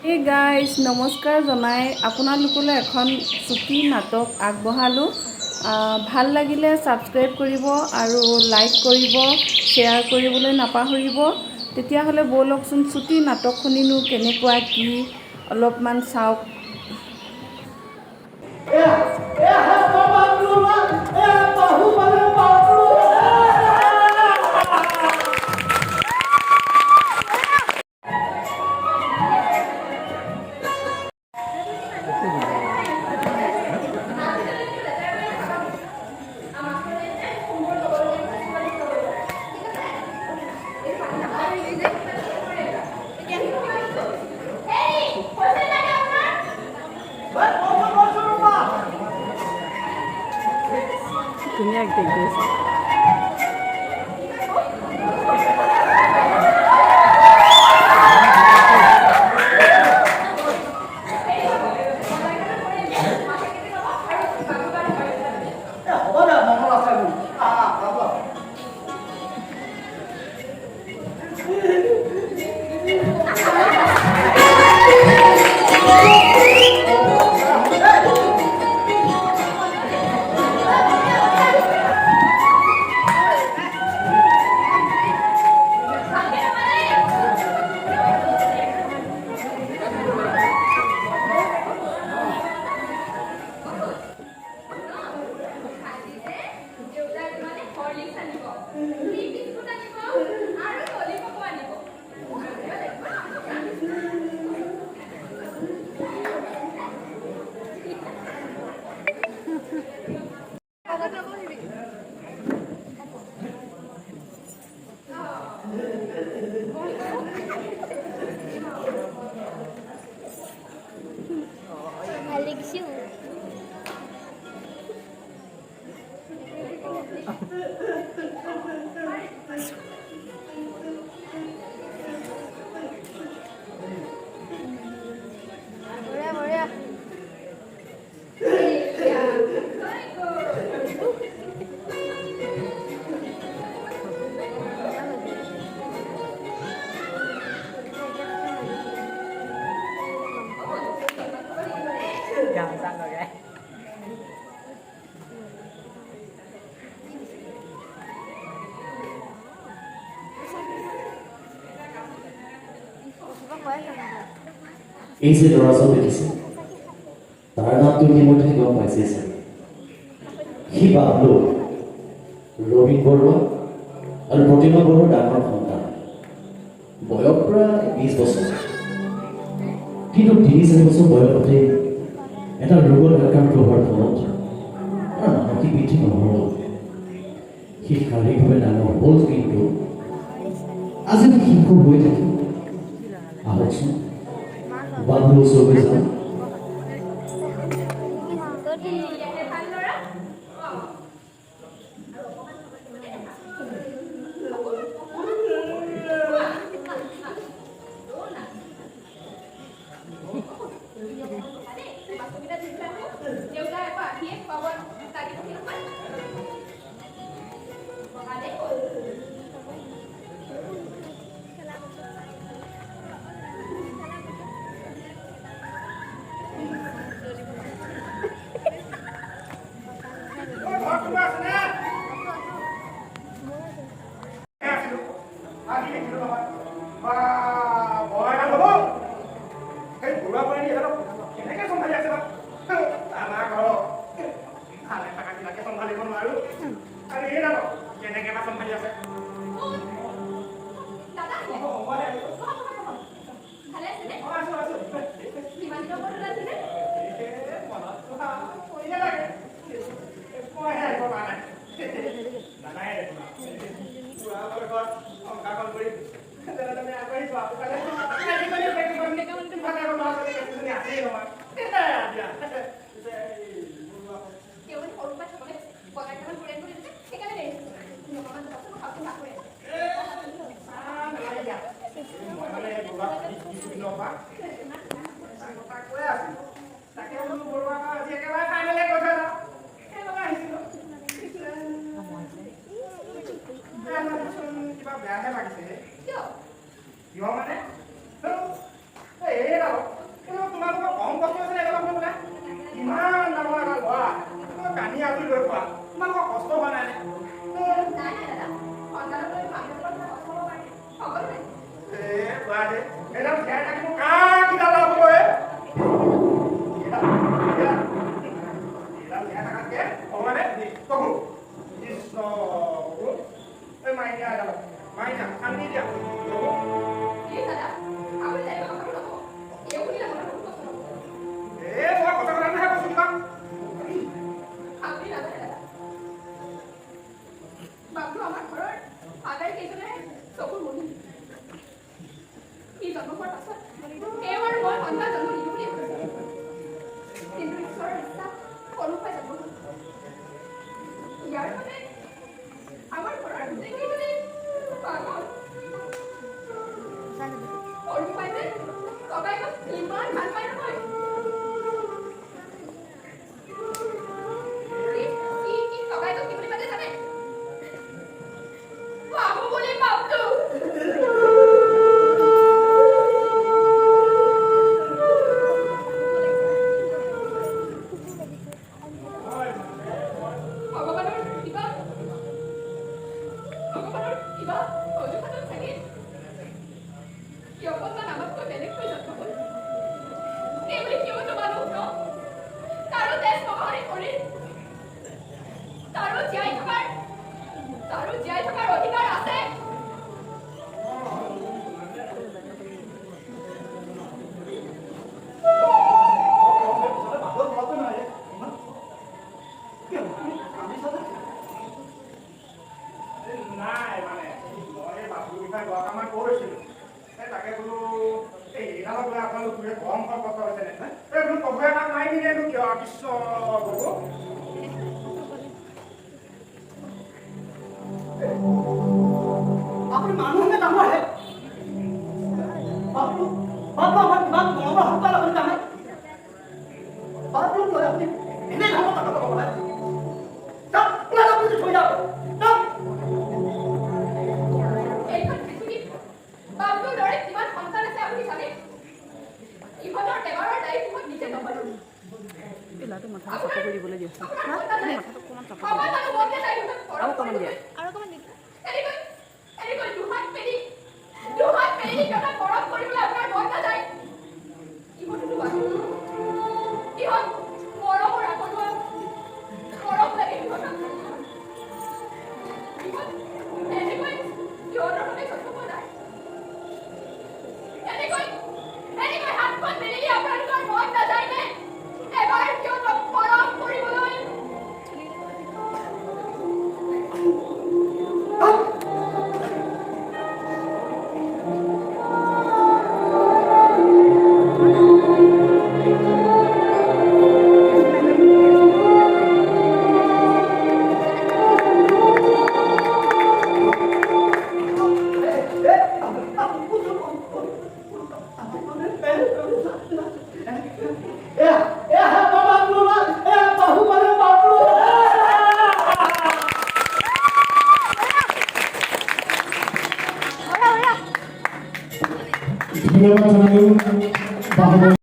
এই গাইজ নমস্কাৰ জনাই আপোনালোকলৈ এখন চুটি নাটক আগবঢ়ালোঁ। ভাল লাগিলে ছাবস্ক্ৰাইব কৰিব আৰু লাইক কৰিব, শ্বেয়াৰ কৰিবলৈ নাপাহৰিব। তেতিয়াহ'লে ব'লকচোন চুটি নাটকখনিনো কেনেকুৱা কি অলপমান চাওক। ধুনীয়া এক্টিং কৰিছে। Jangan sampai guys. এই যে ল'ৰাজন দেখিছে তাৰ নামটো ইতিমধ্যে গম পাইছে চাগে। সি বাবলু, ৰবীন বৰুৱা আৰু প্ৰতিমা বৰুৱাৰ ডাঙৰ সন্তান। বয়স প্ৰায় 20 বছৰ, কিন্তু 3-4 বছৰ বয়সতে এটা ৰোগত আক্ৰান্ত হোৱাৰ ফলত তাৰ মানসিক বৃদ্ধি নহ'ল। সি শাৰীৰিকভাৱে ডাঙৰ হ'ল, কিন্তু আজি শিশু হৈ থাকিল। আহকচোন বাবলু ওচৰলৈ যাওঁ। আৰু জীয়াই থকাৰ অধিকাৰ আছে। নাই মানে মই বাবুৰ বিষয়ে দৰকাৰমান কৰিছিলোঁ তাকে বোলো এইডালক লৈ আপোনালোক ঘূৰে কম কষ্ট হৈছে নে এই বোলো কবুৱে তাক মাৰি দিলেনো কিয় কৃষ্ণ বাবু আপুনি মানুহ নে ডাঙৰ হে বাপু বাপু আমাৰ কিমান মৰমৰ সন্তান আপুনি জানে বাপুক লৈ আপুনি এনে ধৰণৰ কথা ক'ব পাৰে তাক ওলাই আপুনি থৈ যাওক তাক এইখন পৃথিৱীত বাবুৰ দৰে কিমান সন্তান আছে আপুনি জানে? ইহঁতৰ বেমাৰৰ দায়িত্ব মই নিজে ল'ব লাগিব। ল'ৰাটো মাথাটো চাফা কৰি দিবলৈ দিয়ক মাথাটো অকণমান চাফা কৰি আৰু অকণমান দিয়া এনেকৈ দুহাত মেলি সিহঁতক